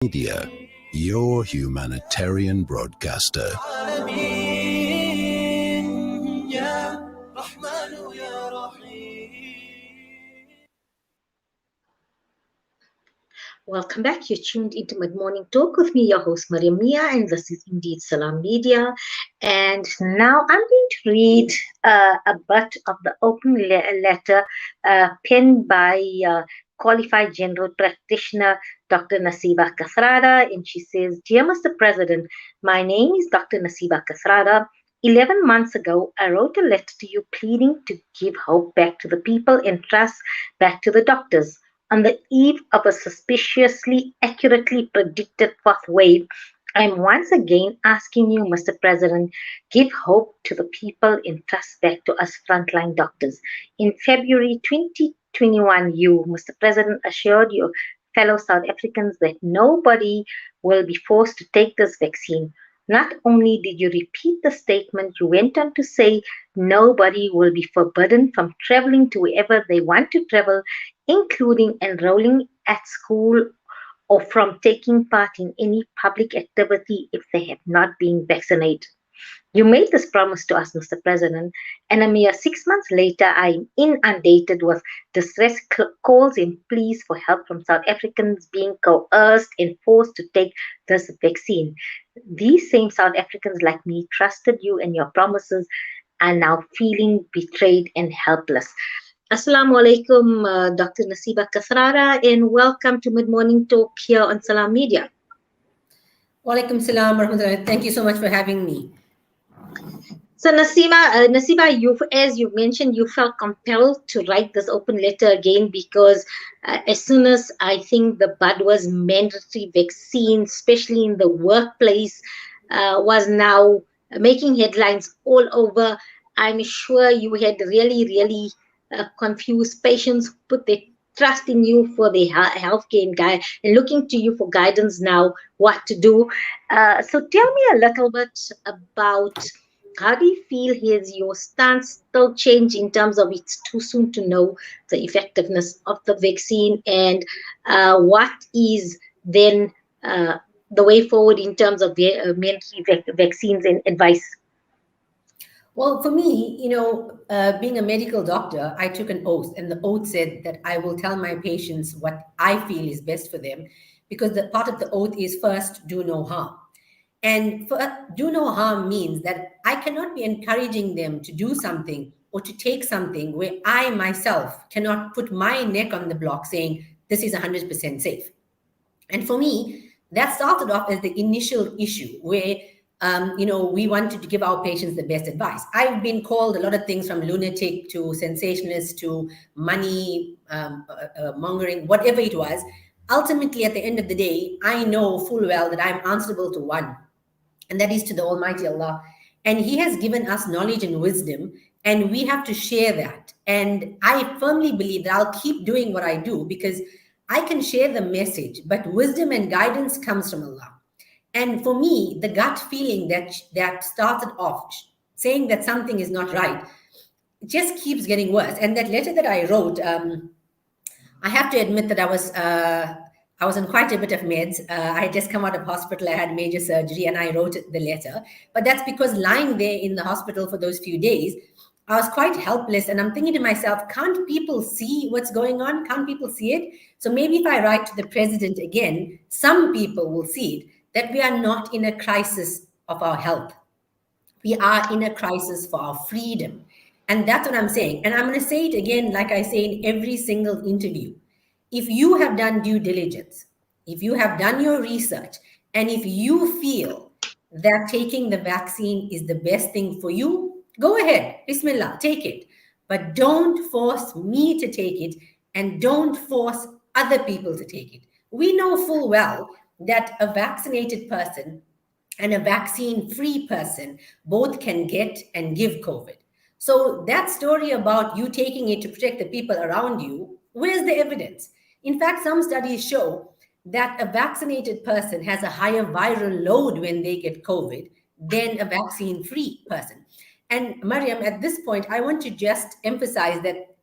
Media, your humanitarian broadcaster. Welcome back. You're tuned into Mid Morning Talk with me, your host Mariam Mia, and this is indeed Salam Media. And now I'm going to read a bit of the open letter penned by qualified general practitioner Dr. Naseeba Kathrada. And she says, "Dear Mr. President, my name is Dr. Naseeba Kathrada. 11 months ago, I wrote a letter to you pleading to give hope back to the people and trust back to the doctors. On the eve of a suspiciously accurately predicted fourth wave, I am once again asking you, Mr. President, give hope to the people and trust back to us frontline doctors. In February 2021, you, Mr. President, assured your fellow South Africans that nobody will be forced to take this vaccine. Not only did you repeat the statement, you went on to say nobody will be forbidden from traveling to wherever they want to travel, including enrolling at school or from taking part in any public activity if they have not been vaccinated. You made this promise to us, Mr. President, and a mere 6 months later, I am inundated with distress calls and pleas for help from South Africans being coerced and forced to take this vaccine. These same South Africans, like me, trusted you and your promises are now feeling betrayed and helpless." Assalamu alaikum, Dr. Naseeba Kathrada, and welcome to Mid Morning Talk here on Salam Media. Walaikum salam warahmatullahi. Thank you so much for having me. So Naseeba, as you mentioned, you felt compelled to write this open letter again because as soon as I think the bud was mandatory vaccine, especially in the workplace, was now making headlines all over. I'm sure you had really confused patients who put their trust in you for the healthcare and looking to you for guidance now what to do. So tell me a little bit about how do you feel has your stance still changed in terms of it's too soon to know the effectiveness of the vaccine, and what is then the way forward in terms of mandatory vaccines and advice? Well, for me, being a medical doctor, I took an oath, and the oath said that I will tell my patients what I feel is best for them, because the part of the oath is first, do no harm. And do no harm means that I cannot be encouraging them to do something or to take something where I myself cannot put my neck on the block saying this is 100% safe. And for me, that started off as the initial issue where, we wanted to give our patients the best advice. I've been called a lot of things, from lunatic to sensationalist to money mongering, whatever it was. Ultimately, at the end of the day, I know full well that I'm answerable to one, and that is to the Almighty Allah. And He has given us knowledge and wisdom, and we have to share that. And I firmly believe that I'll keep doing what I do because I can share the message, but wisdom and guidance comes from Allah. And for me, the gut feeling that started off saying that something is not right just keeps getting worse. And that letter that I wrote, I have to admit that I was on quite a bit of meds. I had just come out of hospital. I had major surgery, and I wrote the letter. But that's because lying there in the hospital for those few days, I was quite helpless. And I'm thinking to myself, can't people see what's going on? Can't people see it? So maybe if I write to the president again, some people will see it, that we are not in a crisis of our health. We are in a crisis for our freedom. And that's what I'm saying. And I'm going to say it again, like I say in every single interview. If you have done due diligence, if you have done your research, and if you feel that taking the vaccine is the best thing for you, go ahead. Bismillah, take it. But don't force me to take it, and don't force other people to take it. We know full well that a vaccinated person and a vaccine-free person both can get and give COVID. So that story about you taking it to protect the people around you, where's the evidence? In fact, some studies show that a vaccinated person has a higher viral load when they get COVID than a vaccine-free person. And Mariam, at this point, I want to just emphasize that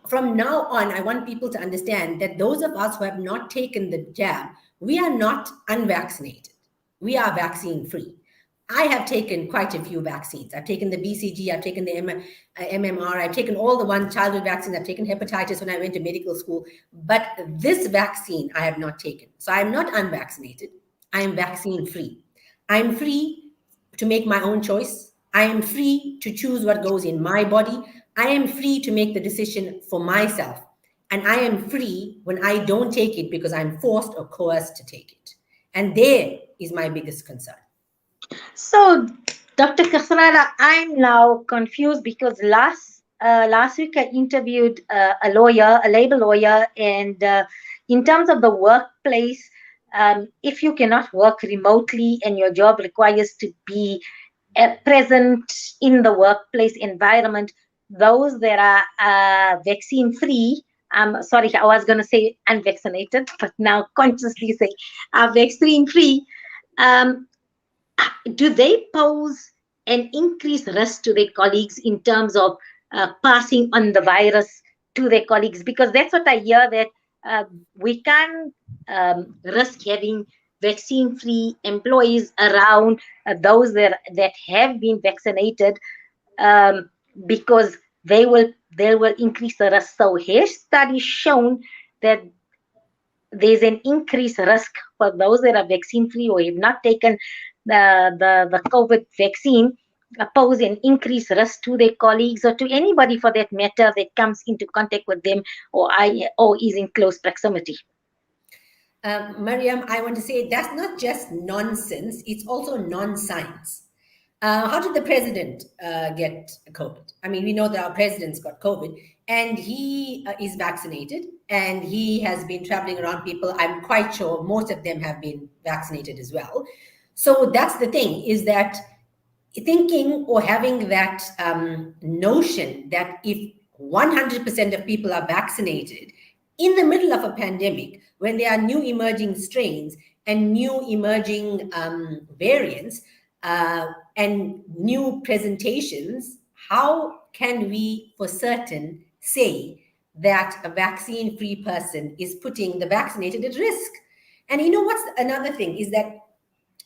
from now on, I want people to understand that those of us who have not taken the jab We are not unvaccinated. We are vaccine free. I have taken quite a few vaccines. I've taken the BCG, I've taken the MMR, I've taken all the one childhood vaccines, I've taken hepatitis when I went to medical school. But this vaccine I have not taken. So I'm not unvaccinated. I am vaccine free. I'm free to make my own choice. I am free to choose what goes in my body. I am free to make the decision for myself. And I am free when I don't take it because I'm forced or coerced to take it. And there is my biggest concern. So, Dr. Kathrada, I'm now confused because last week I interviewed a lawyer, a labor lawyer, and in terms of the workplace, if you cannot work remotely and your job requires to be present in the workplace environment, those that are vaccine free. Sorry, I was going to say unvaccinated, but now consciously say are vaccine free. Um, do they pose an increased risk to their colleagues in terms of passing on the virus to their colleagues? Because that's what I hear, that we can't risk having vaccine free employees around those that have been vaccinated, um, because they will increase the risk. So has studies shown that there's an increased risk for those that are vaccine free or have not taken the COVID vaccine, pose an increased risk to their colleagues or to anybody for that matter that comes into contact with them or is in close proximity. Mariam, I want to say that's not just nonsense, it's also non-science. How did the president get COVID? I mean, we know that our president's got COVID and he is vaccinated and he has been traveling around people. I'm quite sure most of them have been vaccinated as well. So that's the thing, is that thinking or having that notion that if 100% of people are vaccinated in the middle of a pandemic, when there are new emerging strains and new emerging variants and new presentations, how can we for certain say that a vaccine-free person is putting the vaccinated at risk? And you know what's another thing is that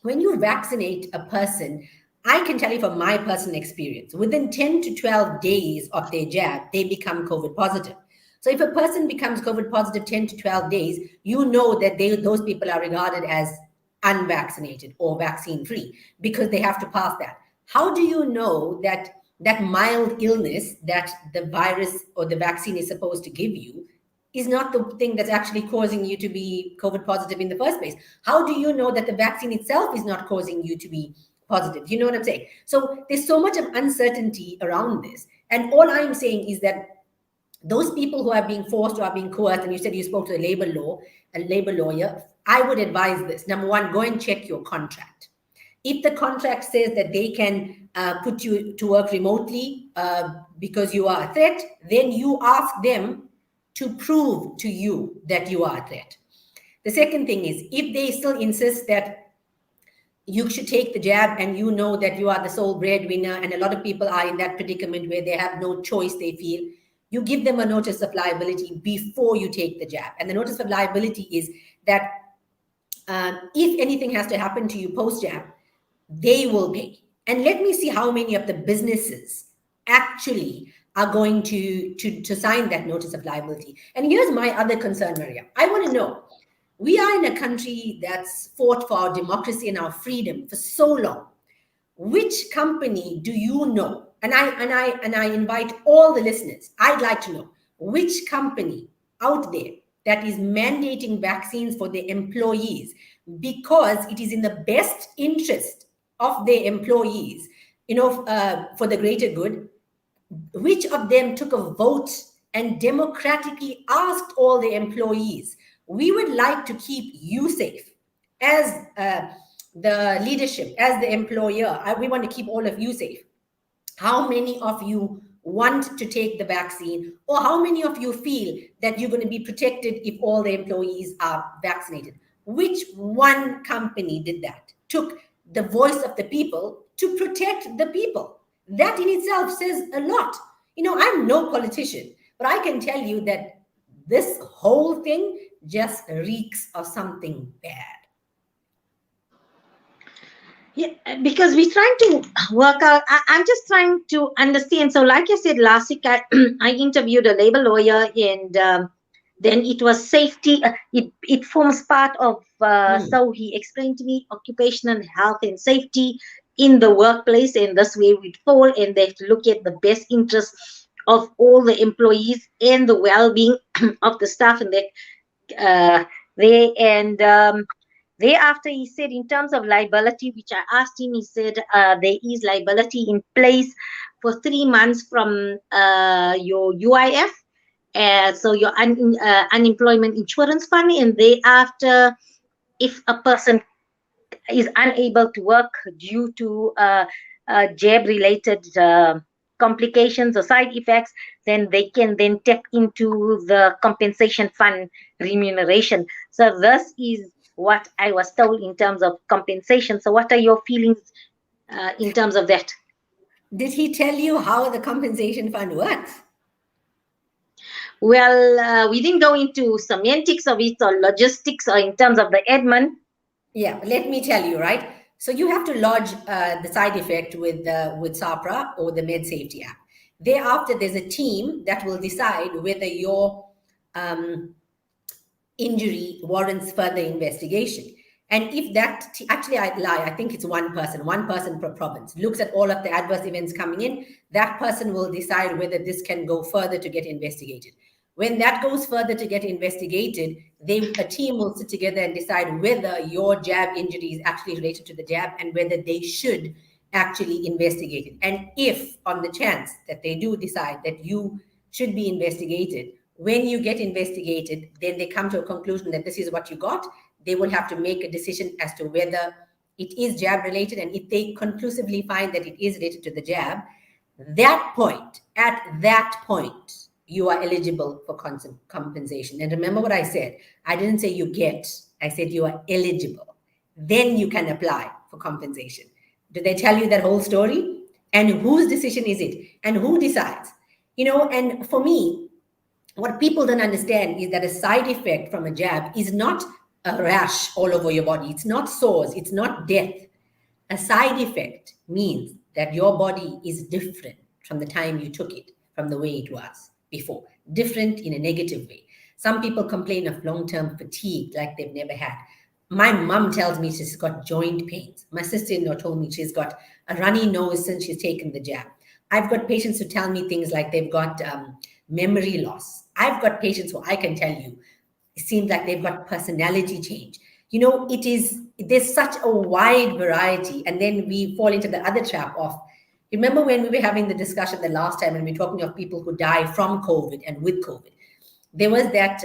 when you vaccinate a person, I can tell you from my personal experience, within 10 to 12 days of their jab, they become COVID positive. So if a person becomes COVID positive 10 to 12 days, you know that those people are regarded as unvaccinated or vaccine free because they have to pass that. How do you know that that mild illness that the virus or the vaccine is supposed to give you is not the thing that's actually causing you to be COVID positive in the first place? How do you know that the vaccine itself is not causing you to be positive? You know what I'm saying? So there's so much of uncertainty around this. And all I'm saying is that those people who are being forced or are being coerced, and you said you spoke to a labor lawyer, I would advise this. Number one, go and check your contract. If the contract says that they can put you to work remotely because you are a threat, then you ask them to prove to you that you are a threat. The second thing is, if they still insist that you should take the jab and you know that you are the sole breadwinner, and a lot of people are in that predicament where they have no choice, they feel, you give them a notice of liability before you take the jab. And the notice of liability is that if anything has to happen to you post-jab, they will pay. And let me see how many of the businesses actually are going to sign that notice of liability. And here's my other concern, Maria. I want to know, we are in a country that's fought for our democracy and our freedom for so long. Which company do you know? And I invite all the listeners, I'd like to know which company out there that is mandating vaccines for their employees because it is in the best interest of their employees, for the greater good. Which of them took a vote and democratically asked all the employees, we would like to keep you safe as the leadership, as the employer, we want to keep all of you safe. How many of you want to take the vaccine, or how many of you feel that you're going to be protected if all the employees are vaccinated? Which one company did that? Took the voice of the people to protect the people. That in itself says a lot. I'm no politician, but I can tell you that this whole thing just reeks of something bad. Yeah, because we're trying to work out. I'm just trying to understand. So, like I said last week, I interviewed a labor lawyer, and then it was safety. It forms part of. So he explained to me occupational health and safety in the workplace, and this way we fall, and they have to look at the best interests of all the employees and the well-being of the staff, and that they and thereafter, he said, in terms of liability, which I asked him, he said there is liability in place for 3 months from your UIF, so your unemployment insurance fund, and thereafter, if a person is unable to work due to jab-related complications or side effects, then they can then tap into the compensation fund remuneration. So this is what I was told in terms of compensation. So what are your feelings in terms of that? Did he tell you how the compensation fund works? Well, we didn't go into semantics of it or logistics or in terms of the admin. Yeah, let me tell you, right? So you have to lodge the side effect with SAPRA or the Med Safety Act. Thereafter, there's a team that will decide whether your injury warrants further investigation. And if that, actually I lie, I think it's one person per province, looks at all of the adverse events coming in, that person will decide whether this can go further to get investigated. When that goes further to get investigated, a team will sit together and decide whether your jab injury is actually related to the jab and whether they should actually investigate it. And if on the chance that they do decide that you should be investigated, when you get investigated, then they come to a conclusion that this is what you got, they will have to make a decision as to whether it is jab related. And if they conclusively find that it is related to the jab, at that point, you are eligible for compensation. And remember what I said. I didn't say you get, I said you are eligible. Then you can apply for compensation. Did they tell you that whole story? And whose decision is it? And who decides? And for me, what people don't understand is that a side effect from a jab is not a rash all over your body. It's not sores. It's not death. A side effect means that your body is different from the time you took it, from the way it was before. Different in a negative way. Some people complain of long-term fatigue like they've never had. My mom tells me she's got joint pains. My sister-in-law told me she's got a runny nose since she's taken the jab. I've got patients who tell me things like they've got memory loss. I've got patients who I can tell you, it seems like they've got personality change. There's such a wide variety. And then we fall into the other trap of, remember when we were having the discussion the last time and we were talking of people who die from COVID and with COVID, there was that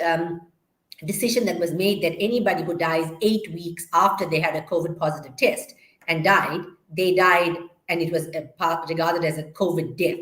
decision that was made that anybody who dies 8 weeks after they had a COVID positive test and they died, and it was regarded as a COVID death.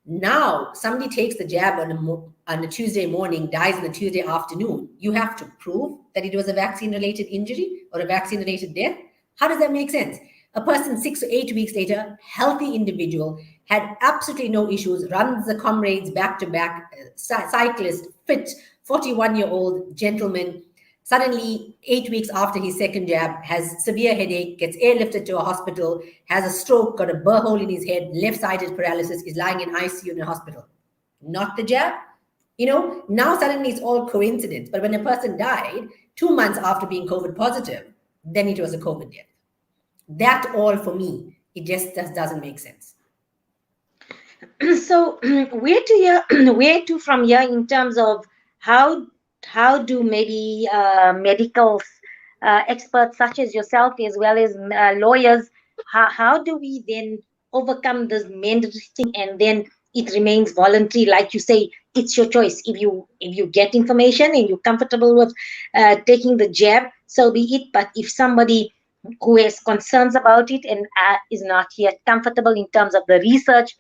Now, somebody takes the jab on a Tuesday morning, dies on a Tuesday afternoon. You have to prove that it was a vaccine-related injury or a vaccine-related death. How does that make sense? A person 6 to 8 weeks later, healthy individual, had absolutely no issues, runs the comrades back-to-back, cyclist, fit, 41-year-old gentleman, suddenly 8 weeks after his second jab, has severe headache, gets airlifted to a hospital, has a stroke, got a burr hole in his head, left-sided paralysis, is lying in ICU in a hospital. Not the jab. Now suddenly it's all coincidence. But when a person died 2 months after being COVID positive, then it was a COVID death. That all for me, it just doesn't make sense. So where to from here in terms of how do maybe medical experts such as yourself as well as lawyers, how do we then overcome this mandatory thing and then it remains voluntary? Like you say, it's your choice. If you get information and you're comfortable with taking the jab, so be it. But if somebody who has concerns about it and is not yet comfortable in terms of the research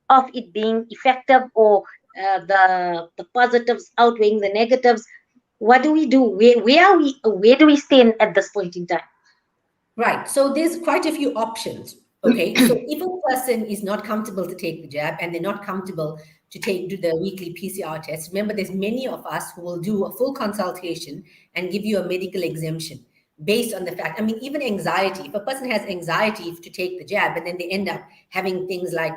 of it being effective or the positives outweighing the negatives, what do we do? Where do we stand at this point in time? Right. So there's quite a few options. Okay. So if a person is not comfortable to take the jab and they're not comfortable to do the weekly PCR test, remember there's many of us who will do a full consultation and give you a medical exemption based on the fact, I mean, even anxiety, if a person has anxiety to take the jab and then they end up having things like,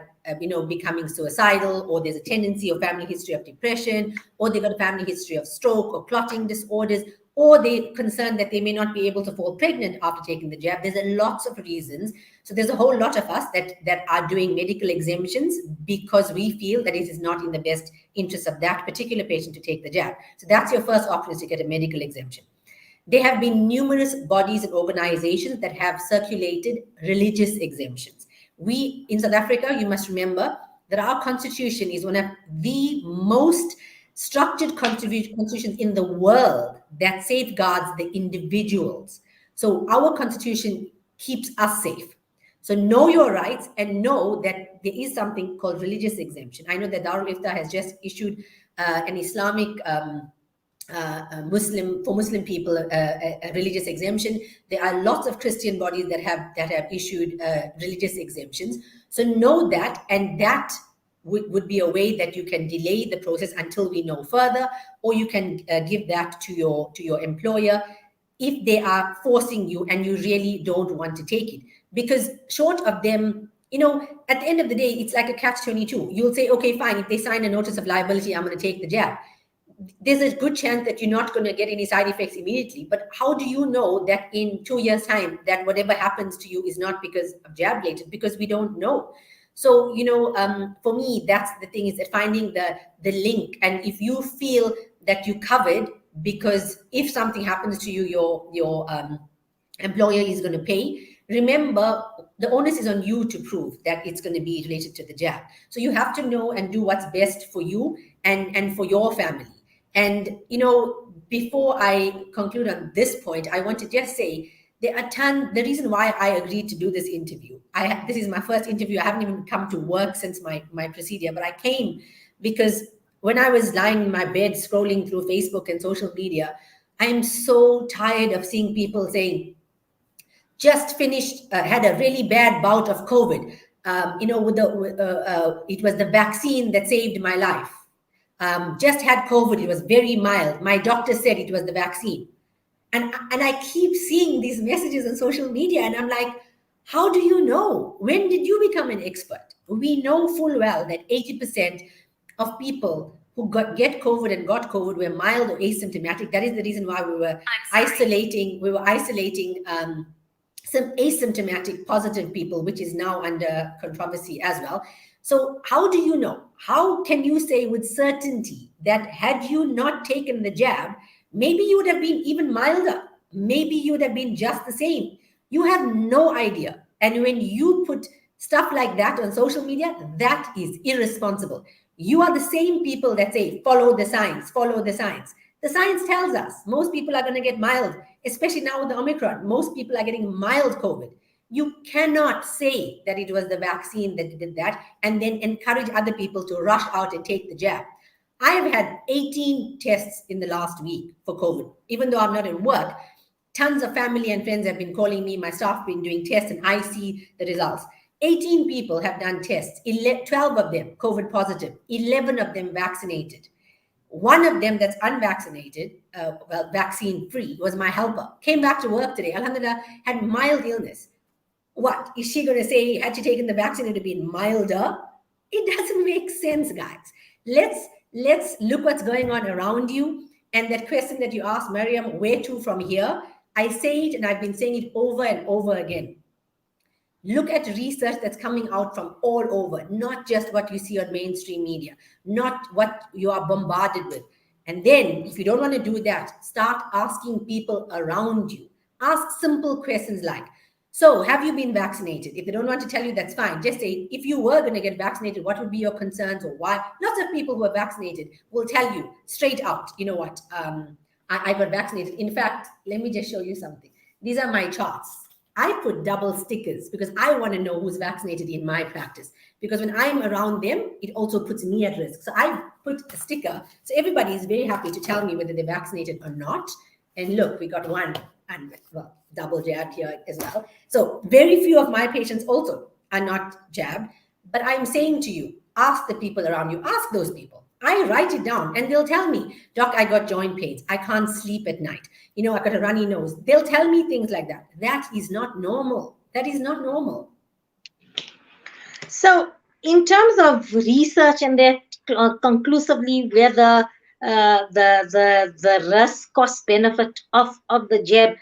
becoming suicidal, or there's a tendency or family history of depression, or they've got a family history of stroke or clotting disorders, or they're concerned that they may not be able to fall pregnant after taking the jab. There's a lots of reasons. So there's a whole lot of us that are doing medical exemptions because we feel that it is not in the best interest of that particular patient to take the jab. So that's your first option, is to get a medical exemption. There have been numerous bodies and organizations that have circulated religious exemptions. We, in South Africa, you must remember that our constitution is one of the most structured constitutions in the world that safeguards the individuals. So our constitution keeps us safe. So know your rights and know that there is something called religious exemption. I know that Darul Ifta has just issued an Islamic Muslim people a religious exemption. There are lots of Christian bodies that have issued religious exemptions. So know that, and that would be a way that you can delay the process until we know further, or you can give that to your employer if they are forcing you and you really don't want to take it. Because short of them, at the end of the day, it's like a catch-22. You'll say, okay, fine, if they sign a notice of liability, I'm going to take the jab. There's a good chance that you're not going to get any side effects immediately. But how do you know that in 2 years' time, that whatever happens to you is not because of jab related? Because we don't know. So, for me, that's the thing, is that finding the link. And if you feel that you're covered, because if something happens to you, your employer is going to pay. Remember, the onus is on you to prove that it's going to be related to the jab. So you have to know and do what's best for you and for your family. And, before I conclude on this point, I want to just say the reason why I agreed to do this interview, this is my first interview. I haven't even come to work since my procedure, but I came because when I was lying in my bed scrolling through Facebook and social media, I'm so tired of seeing people saying, just finished, had a really bad bout of COVID. It was the vaccine that saved my life. Just had COVID, it was very mild. My doctor said it was the vaccine. And I keep seeing these messages on social media, and I'm like, how do you know? When did you become an expert? We know full well that 80% of people who get COVID and got COVID were mild or asymptomatic. That is the reason why we were isolating some asymptomatic positive people, which is now under controversy as well. So how do you know? How can you say with certainty that had you not taken the jab, maybe you would have been even milder? Maybe you would have been just the same. You have no idea. And when you put stuff like that on social media, that is irresponsible. You are the same people that say, follow the science, follow the science. The science tells us most people are going to get mild, especially now with the Omicron. Most people are getting mild COVID. You cannot say that it was the vaccine that did that and then encourage other people to rush out and take the jab. I have had 18 tests in the last week for COVID. Even though I'm not in work, tons of family and friends have been calling me. My staff have been doing tests, and I see the results. 18 people have done tests, 12 of them COVID positive, 11 of them vaccinated. One of them that's unvaccinated, vaccine free, was my helper. Came back to work today, alhamdulillah, had mild illness. What, is she going to say, had she taken the vaccine, it would have been milder? It doesn't make sense, guys. Let's look what's going on around you. And that question that you asked, Mariam, where to from here? I say it, and I've been saying it over and over again. Look at research that's coming out from all over, not just what you see on mainstream media, not what you are bombarded with. And then, if you don't want to do that, start asking people around you. Ask simple questions like, so have you been vaccinated? If they don't want to tell you, that's fine. Just say, if you were going to get vaccinated, what would be your concerns or why? Lots of people who are vaccinated will tell you straight out, you know what, I got vaccinated. In fact, let me just show you something. These are my charts. I put double stickers because I want to know who's vaccinated in my practice. Because when I'm around them, it also puts me at risk. So I put a sticker. So everybody is very happy to tell me whether they're vaccinated or not. And look, we got one and double jab here as well. So very few of my patients also are not jabbed. But I'm saying to you, Ask the people around you. Ask those people. I write it down and they'll tell me, Doc, I got joint pains. I can't sleep at night. You know, I got a runny nose. They'll tell me things like that. That is not normal. That is not normal. So, in terms of research and that conclusively whether the risk cost benefit of the jab,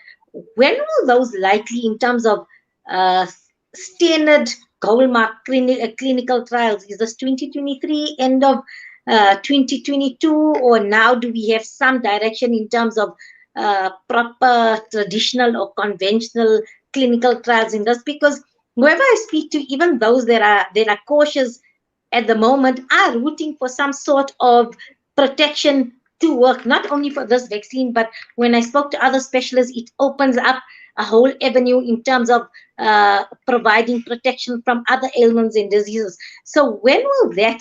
when will those likely in terms of uh, standard goal mark clinical trials? Is this 2023 end of 2022, or now do we have some direction in terms of proper traditional or conventional clinical trials in this? Because whoever I speak to, even those that are cautious at the moment, are rooting for some sort of protection to work, not only for this vaccine, but when I spoke to other specialists, it opens up a whole avenue in terms of providing protection from other ailments and diseases. So when will that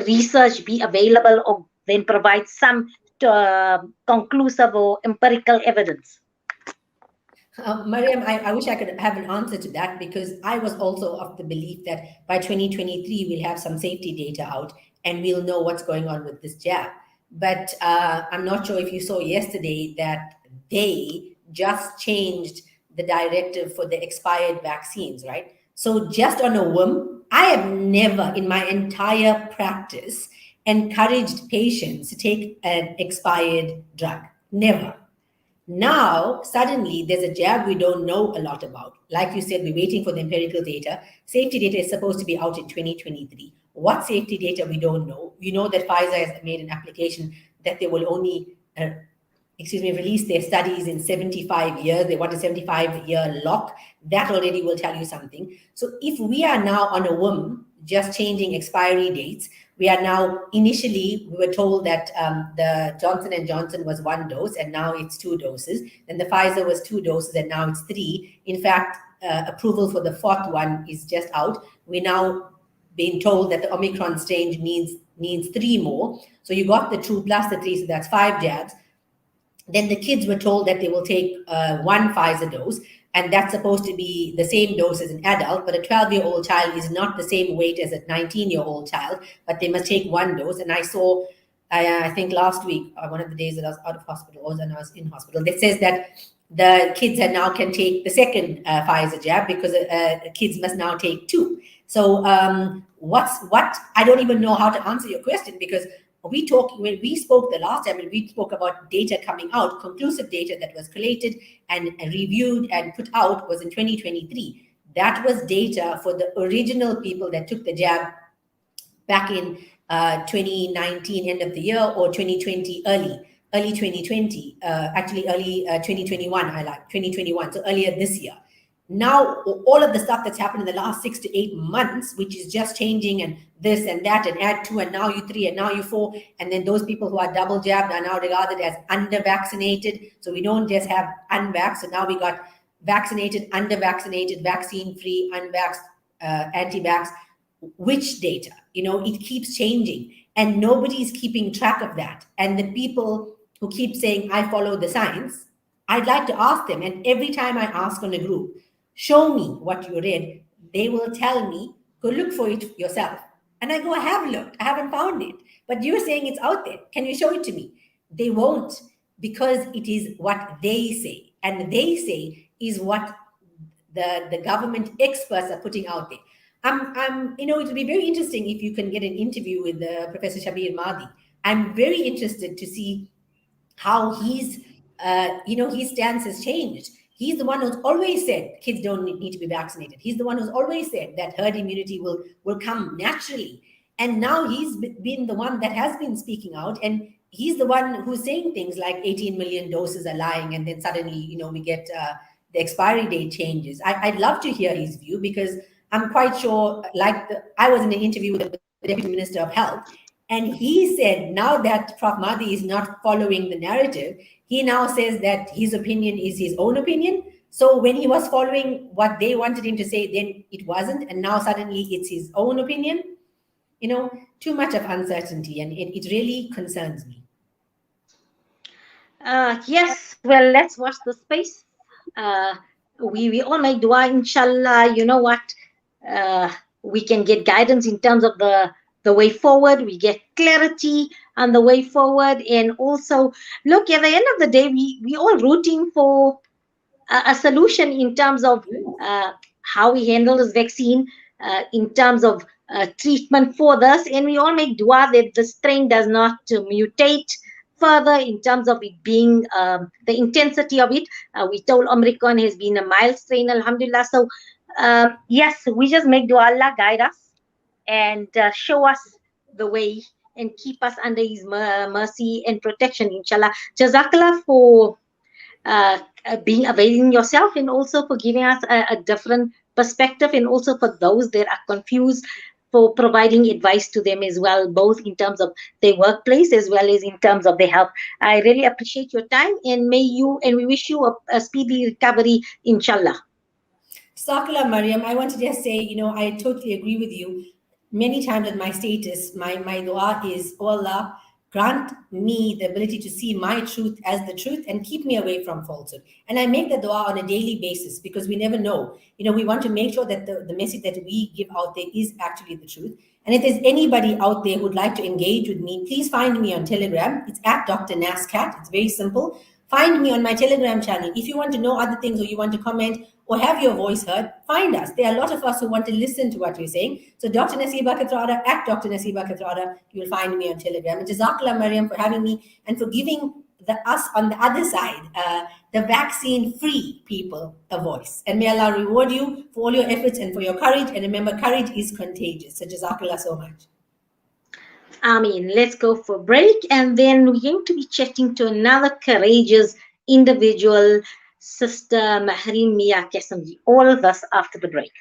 research be available, or then provide some conclusive or empirical evidence? Mariam, I wish I could have an answer to that, because I was also of the belief that by 2023 we'll have some safety data out and we'll know what's going on with this jab. But I'm not sure if you saw yesterday that they just changed the directive for the expired vaccines, right? So just on a whim, I have never in my entire practice encouraged patients to take an expired drug. Never. Now, suddenly, there's a jab we don't know a lot about. Like you said, we're waiting for the empirical data. Safety data is supposed to be out in 2023. What safety data, we don't know. We know that Pfizer has made an application that they will only, release their studies in 75 years. They want a 75-year lock. That already will tell you something. So if we are now on a whim, just changing expiry dates, we are now, initially, we were told that the Johnson & Johnson was 1 dose and now it's 2 doses. Then the Pfizer was 2 doses and now it's 3. In fact, approval for the 4th one is just out. We're now being told that the Omicron strain needs 3 more. So you got the 2 plus the 3, so that's 5 jabs. Then the kids were told that they will take 1 Pfizer dose, and that's supposed to be the same dose as an adult, but a 12-year-old child is not the same weight as a 19-year-old child, but they must take 1 dose. And I saw, I think last week, one of the days that I was out of hospital, or when I was in hospital, that says that the kids now can take the second Pfizer jab, because kids must now take 2. So I don't even know how to answer your question, because when we spoke the last time, and we spoke about data coming out, conclusive data that was collated and reviewed and put out was in 2023. That was data for the original people that took the jab back in 2019, end of the year, or 2020, early 2020, early 2021, 2021, so earlier this year. Now, all of the stuff that's happened in the last 6 to 8 months, which is just changing and this and that, and add 2, and now you 3, and now you 4, and then those people who are double jabbed are now regarded as under-vaccinated. So we don't just have unvaxxed. So now we got vaccinated, under-vaccinated, vaccine-free, unvaxxed, anti-vax. Which data? It keeps changing, and nobody's keeping track of that. And the people who keep saying, I follow the science, I'd like to ask them, and every time I ask on a group, show me what you read, they will tell me, go look for it yourself. And I go, I have looked, I haven't found it. But you're saying it's out there. Can you show it to me? They won't, because it is what they say. And they say is what the government experts are putting out there. It will be very interesting if you can get an interview with Professor Shabir Madhi. I'm very interested to see how his stance has changed. He's the one who's always said kids don't need to be vaccinated. He's the one who's always said that herd immunity will come naturally. And now he's been the one that has been speaking out, and he's the one who's saying things like 18 million doses are lying, and then suddenly, we get the expiry date changes. I'd love to hear his view, because I'm quite sure, I was in an interview with the Deputy Minister of Health, and he said now that Prof. Madhi is not following the narrative, he now says that his opinion is his own opinion. So when he was following what they wanted him to say, then it wasn't. And now suddenly it's his own opinion. Too much of uncertainty. And it really concerns me. Yes, well, let's watch the space. We all make dua, inshallah. You know what? we can get guidance in terms of the way forward. We get clarity on the way forward. And also, look, at the end of the day, we all rooting for a solution in terms of uh, how we handle this vaccine, in terms of treatment for this. And we all make dua that the strain does not mutate further in terms of it being the intensity of it. We told Omicron has been a mild strain, alhamdulillah. So, yes, we just make dua, Allah guide us and show us the way and keep us under His mercy and protection, inshallah. Jazakallah for being availing yourself, and also for giving us a different perspective, and also for those that are confused, for providing advice to them as well, both in terms of their workplace as well as in terms of their health. I really appreciate your time, and we wish you a speedy recovery, inshallah. Sakala Mariam, I want to just say, I totally agree with you. Many times at my status, my dua is, oh Allah, grant me the ability to see my truth as the truth and keep me away from falsehood. And I make the dua on a daily basis because we never know. We want to make sure that the message that we give out there is actually the truth. And if there's anybody out there who'd like to engage with me, please find me on Telegram. It's at Dr. NaseebaKat. It's very simple. Find me on my Telegram channel. If you want to know other things, or you want to comment or have your voice heard, find us. There are a lot of us who want to listen to what we're saying. So Dr. Naseeba Kathrada, at Dr. Naseeba Kathrada, you will find me on Telegram. And Jazakallah, Mariam, for having me and for giving us on the other side, the vaccine-free people, a voice. And may Allah reward you for all your efforts and for your courage. And remember, courage is contagious. So Jazakallah so much. Ameen. Let's go for a break, and then we're going to be chatting to another courageous individual, Sister Mariam Mia. All of us after the break.